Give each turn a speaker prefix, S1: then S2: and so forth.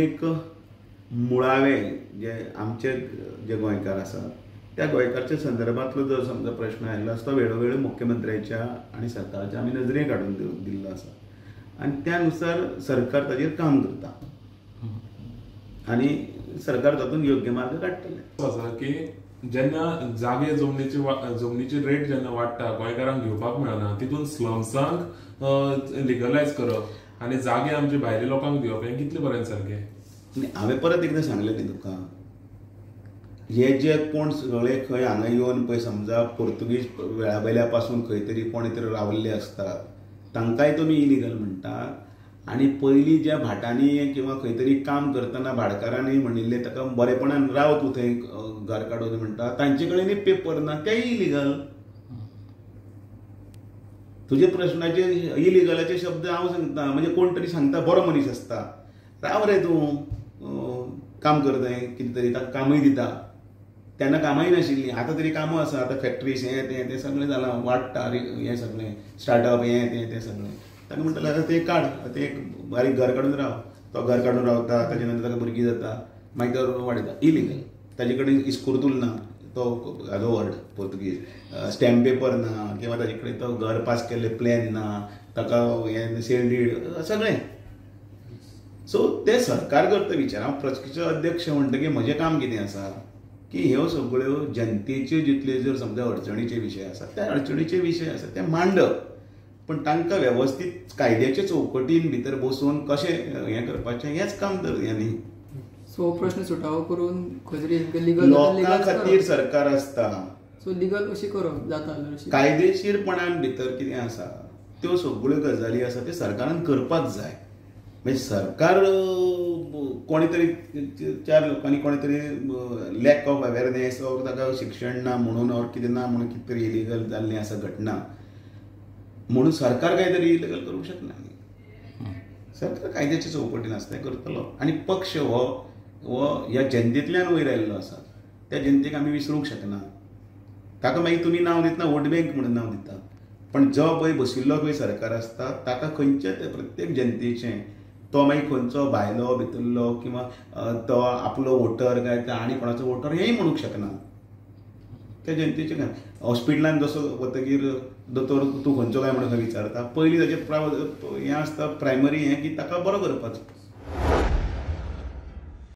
S1: आनीक मुळावे जे आमचे जे गोंयकार आसा त्या गोंयकारच्या संदर्भातलो जर समजा प्रश्न आयिल्लो आसा तो वेळोवेळी मुख्यमंत्र्याच्या आनी सरकाराच्या आमी नजरेक हाडून दिल्लो आसा आनी त्या नुसार सरकार ताजेर काम करता आनी सरकार तातूंत योग्य मार्ग काडटले.
S2: आसा की जेन्ना जागे जमनीची रेट जेन्ना वाडटा गोंयकारांक घेवपाक मेळना तितून स्लम्सांक लिगलायज करप आनी जागे आमचे भायल्या लोकांक दिवप हें कितले पर्यंत सारकें?
S1: हांवें परत एकदां सांगलें न्ही तुका, हे जे कोण सगळे खंय हांगा येवन पळय समजा पोर्तुगीज वेळावयल्या पासून खंय तरी कोण तरी रावल्ले असतात तांकांय तुमी इलिगल म्हणटात आनी पयलीं ज्या भाटांनी किंवा खंय तरी काम करतना भाडकारांनी म्हणिल्ले ताका बरेपणान राव तूं थंय घर काडून म्हणटा तांचे कडेनय पेपर ना तेय इलिगल. तुजे प्रश्नाचे इलिगलाचे शब्द हांव सांगता म्हणजे कोण तरी सांगता बरो मनीस आसता राव रे तूं काम कर थंय कितें तरी ताका कामय दिता तेन्ना कामय नाशिल्लीं आतां तरी कामां आसा आतां फॅक्टरीज हें सगळें जालां वाडटा हें सगळें स्टार्टअप हें सगळें ताका म्हणटलें आतां तें काड तें एक बारीक घर काडून राव तो घर काडून रावता ताजे नंतर ताका भुरगीं जाता मागीर तो वाडयता इलिगल. ताजे कडेन इस्कुर्तूल ना तो हाजो वर्ड पोर्तुगीज स्टॅम्प पेपर ना किंवा ताजे कडेन तो घर पास केल्ले प्लॅन ना ताका हें सेल डीड सगळें. सो ते सरकार करता विचार. हांव प्रत्यक्ष अध्यक्ष म्हणटकीर म्हजें काम कितें आसा की ह्यो सगळ्यो जनतेच्यो जितले जर समजा अडचणीचे विशय आसा त्या अडचणीचे विशय आसा ते मांडप पण तांकां वेवस्थीत कायद्याचे चौकटीन भितर बसून कशें हें करपाचें हेंच काम तर हें न्ही.
S3: सो प्रश्न सुटावो करून खंय तरी लिगल
S1: लोकां खातीर सरकार आसता.
S3: सो लिगल अशी करप जाता
S1: कायदेशीरपणान भितर कितें आसा त्यो सगळ्यो गजाली आसा त्यो सरकारान करपाक जाय. म्हणजे सरकार कोणी तरी चार लोकांनी कोणी तरी लॅक ऑफ अवेरनेस ऑर ताका शिक्षण ना म्हणून ऑर कितें ना म्हणून कितें तरी इलिगल जाल्लें आसा घटना म्हणून सरकार काय तरी इलिगल करूंक शकना. सरकार कायद्याच्या चौकटीन आसता तें करतलो आनी पक्ष हो ह्या जनतेंतल्यान वयर आयिल्लो आसा त्या जनतेक आमी विसरूंक शकना. ताका मागीर तुमी नांव दितना वोट बँक म्हणून नांव दिता पण जो पळय बशिल्लो पळय सरकार आसता ताका खंयचे प्रत्येक जनतेचें तो मागीर खंयचो भायलो भितरलो किंवा तो आपलो वोटर काय आनी कोणाचो वोटर हेंय म्हणूंक शकना. त्या जनतेचें काय हॉस्पिटलान जसो वतकीर दोतोर तूं खंयचो काय म्हणून विचारता पयलीं ताचें हें आसता प्रायमरी हें की ताका बरो करपाचो